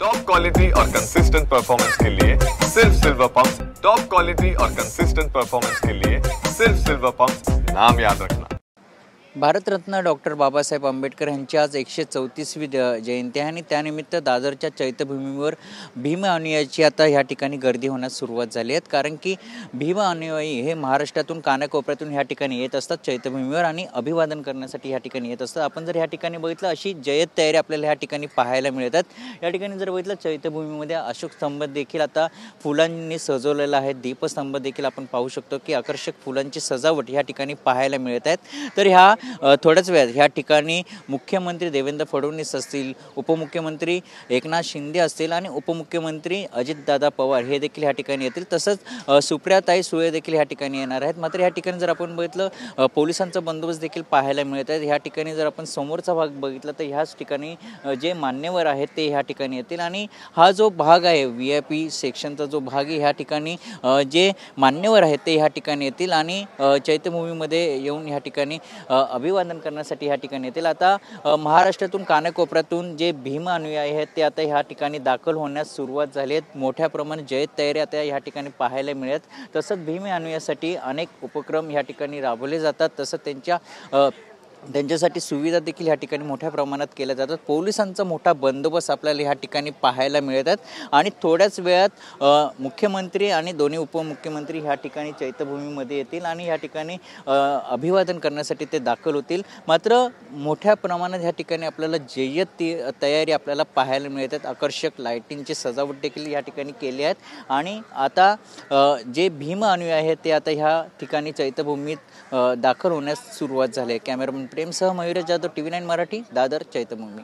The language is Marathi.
टॉप क्वालिटी और कंसिस्टेंट परफॉर्मेंस के लिए सिर्फ सिल्वर पंप्स। टॉप क्वालिटी और कंसिस्टेंट परफॉर्मेंस के लिए सिर्फ सिल्वर पंप्स, नाम याद रखना। भारतरत्न डॉक्टर बाबासाहेब आंबेडकर यांची आज 134वी जयंती आहे आणि त्यानिमित्त दादरच्या चैत्यभूमीवर भीम अनुयायीची आता ह्या ठिकाणी गर्दी होण्यास सुरुवात झाली आहे। कारण की भीम अनुयायी हे महाराष्ट्रातून कानाकोपऱ्यातून ह्या ठिकाणी येत असतात चैत्यभूमीवर आणि अभिवादन करण्यासाठी ह्या ठिकाणी येत असतात। आपण जर ह्या ठिकाणी बघितलं अशी जय्यत तयारी आपल्याला ह्या ठिकाणी पाहायला मिळतात। या ठिकाणी जर बघितलं चैत्यभूमीमध्ये अशोक स्तंभ देखील आता फुलांनी सजवलेला आहे। दीपस्तंभ देखील आपण पाहू शकतो की आकर्षक फुलांची सजावट ह्या ठिकाणी पाहायला मिळत आहे। तर ह्या थोड्याच वेळात ह्या ठिकाणी मुख्यमंत्री देवेंद्र फडणवीस असतील, उपमुख्यमंत्री एकनाथ शिंदे असतील आणि उपमुख्यमंत्री अजितदादा पवार हे देखील ह्या ठिकाणी येतील। तसंच सुप्रियाताई सुळे देखील ह्या ठिकाणी येणार आहेत। मात्र ह्या ठिकाणी जर आपण बघितलं पोलिसांचा बंदोबस्त देखील पाहायला मिळत आहे। ह्या ठिकाणी जर आपण समोरचा भाग बघितला तर ह्याच ठिकाणी जे मान्यवर आहेत ते ह्या ठिकाणी येतील आणि हा जो भाग आहे VIP सेक्शनचा जो भाग आहे ह्या ठिकाणी जे मान्यवर आहेत ते ह्या ठिकाणी येतील आणि चैत्यभूमीमध्ये येऊन ह्या ठिकाणी अभिवादन करण्यासाठी ह्या ठिकाणी येतील। आता महाराष्ट्रातून कानाकोपऱ्यातून जे भीम अनुयायी आहेत ते आता ह्या ठिकाणी दाखल होण्यास सुरुवात झाली आहे। मोठ्या प्रमाणात जय्यत तयारी आता ह्या ठिकाणी पाहायला मिळत। तसंच भीम अनुयायांसाठी अनेक उपक्रम ह्या ठिकाणी राबवले जातात। तसंच त्यांच्यासाठी सुविधा देखील ह्या ठिकाणी मोठ्या प्रमाणात केल्या जातात। पोलिसांचा मोठा बंदोबस्त आपल्याला ह्या ठिकाणी पाहायला मिळतात आणि थोड्याच वेळात मुख्यमंत्री आणि दोन्ही उपमुख्यमंत्री ह्या ठिकाणी चैत्यभूमीमध्ये येतील आणि ह्या ठिकाणी अभिवादन करण्यासाठी ते दाखल होतील। मात्र मोठ्या प्रमाणात ह्या ठिकाणी आपल्याला जय्यत तयारी आपल्याला पाहायला मिळतात। आकर्षक लाईटिंगची सजावट देखील ह्या ठिकाणी केली आहेत आणि आता जे भीम अनुयायी आहेत ते आता ह्या ठिकाणी चैत्यभूमीत दाखल होण्यास सुरुवात झाली आहे। कॅमेरामन प्रेमसह मयूर जाधव, TV9 मराठी, दादर चैत्यभूमी।